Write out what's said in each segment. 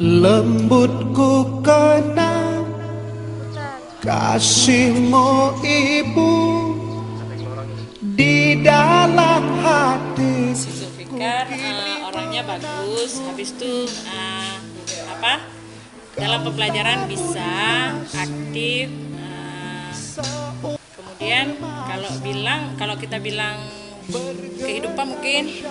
Lembutku kenang kasihmu ibu di dalam hati. Si Zulfikar orangnya bagus, habis itu dalam pembelajaran bisa aktif. Kemudian kalau kita bilang kehidupan mungkin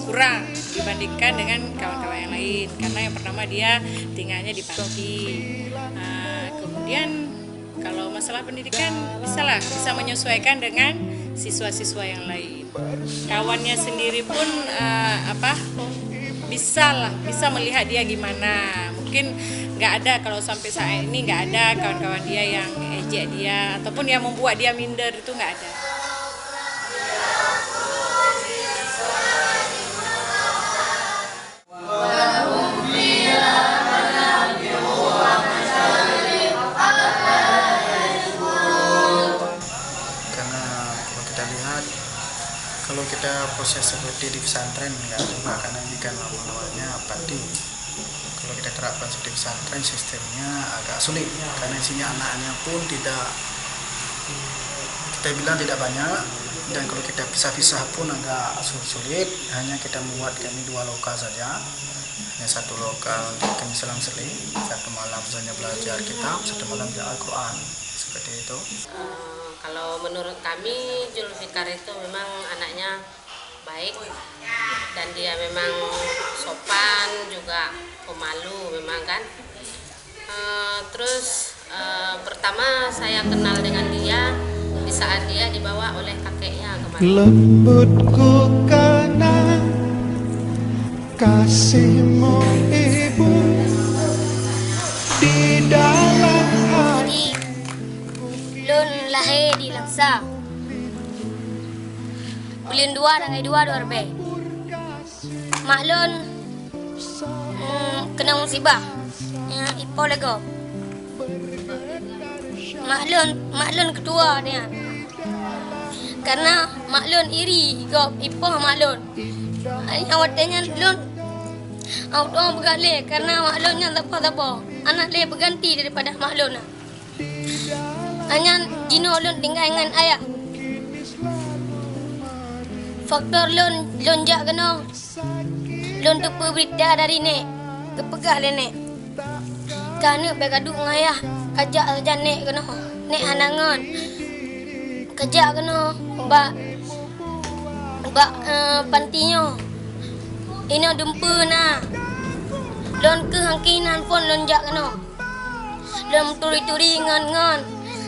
kurang dibandingkan dengan kawan-kawan yang lain, karena yang pertama dia tinggalnya di panti. Kemudian kalau masalah pendidikan bisa menyesuaikan dengan siswa-siswa yang lain. Kawannya sendiri pun bisa melihat dia gimana. Mungkin nggak ada, kalau sampai saat ini nggak ada kawan-kawan dia yang ejek dia ataupun yang membuat dia minder, itu nggak ada. Kalau kita proses seperti di pesantren enggak juga, karena ini kan awalnya panti. Kalau kita terapkan seperti pesantren, sistemnya agak sulit karena isinya anaknya pun kita bilang tidak banyak, dan kalau kita pisah-pisah pun agak sulit. Hanya kita membuat kami 2 lokal saja, hanya 1 lokal untuk kami selang-seling, 1 malam saja belajar kitab, 1 malam belajar Al-Quran, seperti itu. Kalau menurut kami Zulfikar itu memang anaknya baik dan dia memang sopan, juga pemalu memang kan. Terus pertama saya kenal dengan dia di saat dia dibawa oleh kakeknya kemarin. Lembutku kenang kasihmu ibu di dalam hati. Lun lahir di Langsa. Bulan 2 dengan 2 Rebe. Mak Lun kena musibah. Ipo lego. Mak Lun ketua dia. Karena Mak Lun iri go ipo Mak Lun. Awatnya Lun auto bergalih karena Mak Lunnya tak apa. Anak dia berganti daripada Mak Lun. Hanya Jino Lun tinggal dengan ayah. Faktor Lun jak kena. Lun tupu berita dari nek. Kepegah le nek. Karena bergaduh dengan ayah. Kajak saja nek kena. Nek hanangan. Kajak kena. Bak pantinya. Ini dumpa na. Lun ke hangkinan pun lun jak kena. Lun turi-turi ngan.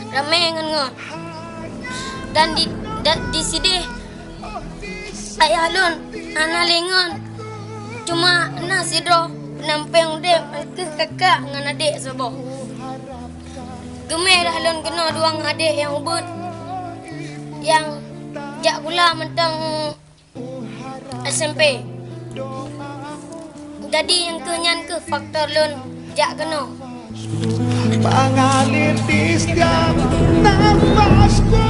Ramai ngan. Dan di sini ayah Lun anak lengan cuma nasi doh nampeng dia ke kakak dengan adik sebab gemeh dah Lun kena 2 adik yang ubud yang jak gula mentang SMP. Jadi yang kenyan ke faktor Lun jak kena mengalir di setiap nafasku.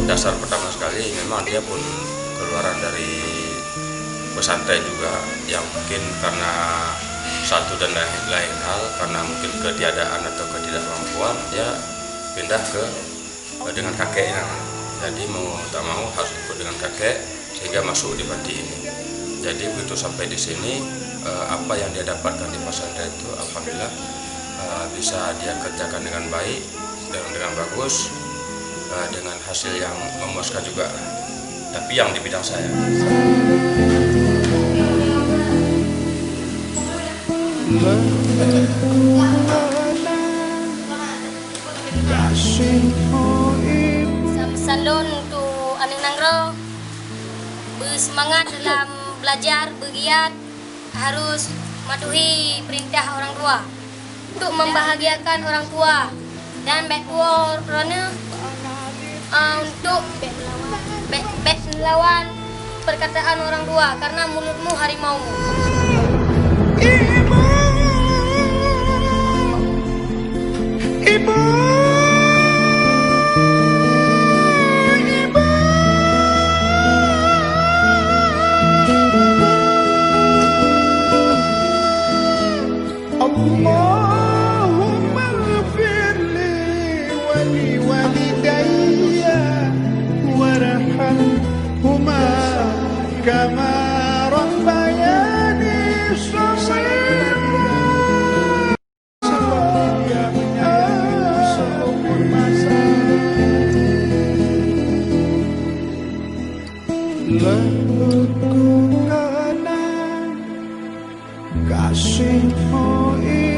Dasar pertama sekali memang dia pun keluaran dari pesantren juga, yang mungkin karena satu dan lain hal, karena mungkin ketiadaan atau ketidakmampuan dia pindah dengan kakeknya. Jadi mau tak mau harus ikut dengan kakek sehingga masuk di panti ini. Jadi begitu sampai di sini, apa yang dia dapatkan di pesantren itu alhamdulillah bisa dia kerjakan dengan baik, dengan bagus, dengan hasil yang memuaskan juga. Tapi yang di bidang saya. Salon untuk anak nangro bersemangat dalam belajar, bergiat, harus mematuhi perintah orang tua untuk membahagiakan orang tua dan backwards untuk melawan perkataan orang tua, karena mulutmu harimaumu. Ibu اللهم اغفر لي ولوالدي وارحمهما كما ربياني صغيرا. Dia menyayangi seumur masa. Lembutku karena kasihmu ini.